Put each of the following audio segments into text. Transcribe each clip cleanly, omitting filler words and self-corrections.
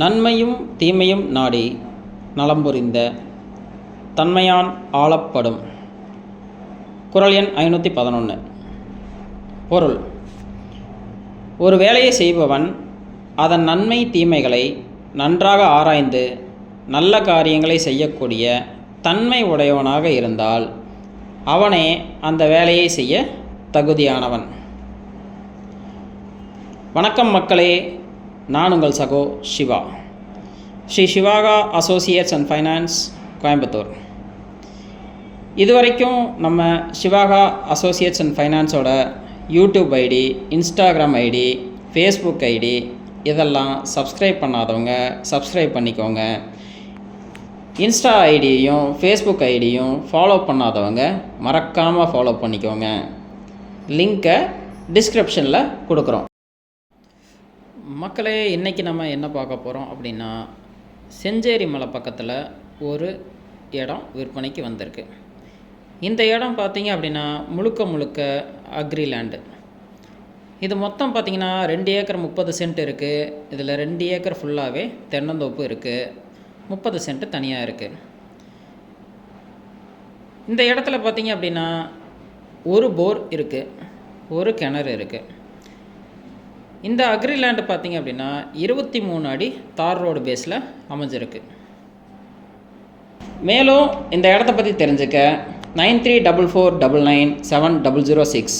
நன்மையும் தீமையும் நாடி நலம்புரிந்த தன்மையான் ஆளப்படும். குறள் எண் 511. பொருள்: ஒரு வேலையை செய்பவன் அதன் நன்மை தீமைகளை நன்றாக ஆராய்ந்து நல்ல காரியங்களை செய்யக்கூடிய தன்மை உடையவனாக இருந்தால் அவனே அந்த வேலையை செய்ய தகுதியானவன். வணக்கம் மக்களே, நான் உங்கள் சகோ Siva, Sri Sivaka associates and finance, Coimbatore. இதுவரைக்கும் நம்ம சிவாகா அசோசியேட்ஸ் அண்ட் ஃபைனான்ஸோட YouTube ID, Instagram ID, Facebook ID இதெல்லாம் சப்ஸ்கிரைப் பண்ணாதவங்க சப்ஸ்கிரைப் பண்ணிக்கோங்க. இன்ஸ்டா ஐடியையும் ஃபேஸ்புக் ஐடியும் ஃபாலோ பண்ணாதவங்க மறக்காமல் ஃபாலோ பண்ணிக்கோங்க. லிங்க்கை டிஸ்கிரிப்ஷனில் கொடுக்குறோம். மக்களே, இன்றைக்கி நம்ம என்ன பார்க்க போகிறோம் அப்படின்னா, செஞ்சேரி மலை பக்கத்தில் ஒரு இடம் விற்பனைக்கு வந்திருக்கு. இந்த இடம் பார்த்திங்க அப்படின்னா முழுக்க அக்ரி லேண்டு. இது மொத்தம் பார்த்திங்கன்னா 2 ஏக்கர் 30 சென்ட் இருக்குது. இதில் 2 ஏக்கர் ஃபுல்லாகவே தென்னந்தோப்பு இருக்குது, 30 சென்ட் தனியாக இருக்குது. இந்த இடத்துல பார்த்திங்க அப்படின்னா ஒரு போர் இருக்குது, ஒரு கிணறு இருக்குது. இந்த அக்ரி லேண்டு பார்த்திங்க அப்படின்னா 23 அடி தார் ரோடு பேஸில் அமைஞ்சிருக்கு. மேலும் இந்த இடத்த பற்றி தெரிஞ்சுக்க 9344997006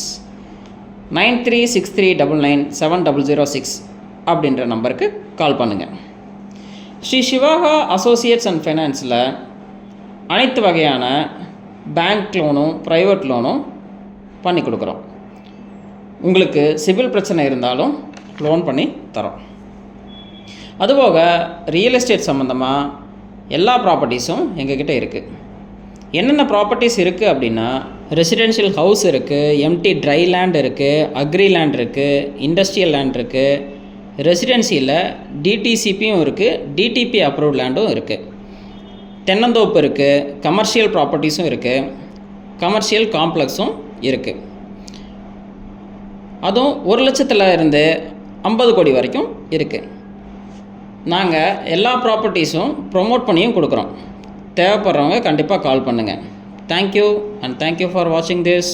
9363997006 அப்படின்ற நம்பருக்கு கால் பண்ணுங்கள். ஸ்ரீ சிவாகா அசோசியேட்ஸ் அண்ட் ஃபைனான்ஸில் அனைத்து வகையான பேங்க் லோனும் ப்ரைவேட் லோனும் பண்ணி கொடுக்குறோம். உங்களுக்கு சிவில் பிரச்சனை இருந்தாலும் லோன் பண்ணி தரோம். அதுபோக ரியல் எஸ்டேட் சம்மந்தமாக எல்லா ப்ராப்பர்ட்டிஸும் எங்ககிட்ட இருக்குது. என்னென்ன ப்ராப்பர்ட்டிஸ் இருக்குது அப்படின்னா, ரெசிடென்ஷியல் ஹவுஸ் இருக்குது, எம்டி ட்ரை லேண்ட் இருக்குது, அக்ரி லேண்ட் இருக்குது, இண்டஸ்ட்ரியல் லேண்ட் இருக்குது, ரெசிடென்சியில் டிடிசிபியும் இருக்குது, டிடிபி அப்ரூவ்ட் லேண்டும் இருக்குது, தென்னந்தோப்பு இருக்குது, கமர்ஷியல் ப்ராப்பர்ட்டிஸும் இருக்குது, கமர்ஷியல் காம்ப்ளெக்ஸும் இருக்குது. அதுவும் 1 லட்சத்தில் இருந்து 50 கோடி வரைக்கும் இருக்குது. நாங்கள் எல்லா ப்ராப்பர்ட்டிஸும் ப்ரொமோட் பண்ணியும் கொடுக்குறோம். தேவைப்படுறவங்க கண்டிப்பாக கால் பண்ணுங்கள். தேங்க்யூ அண்ட் தேங்க்யூ ஃபார் வாட்சிங் திஸ்.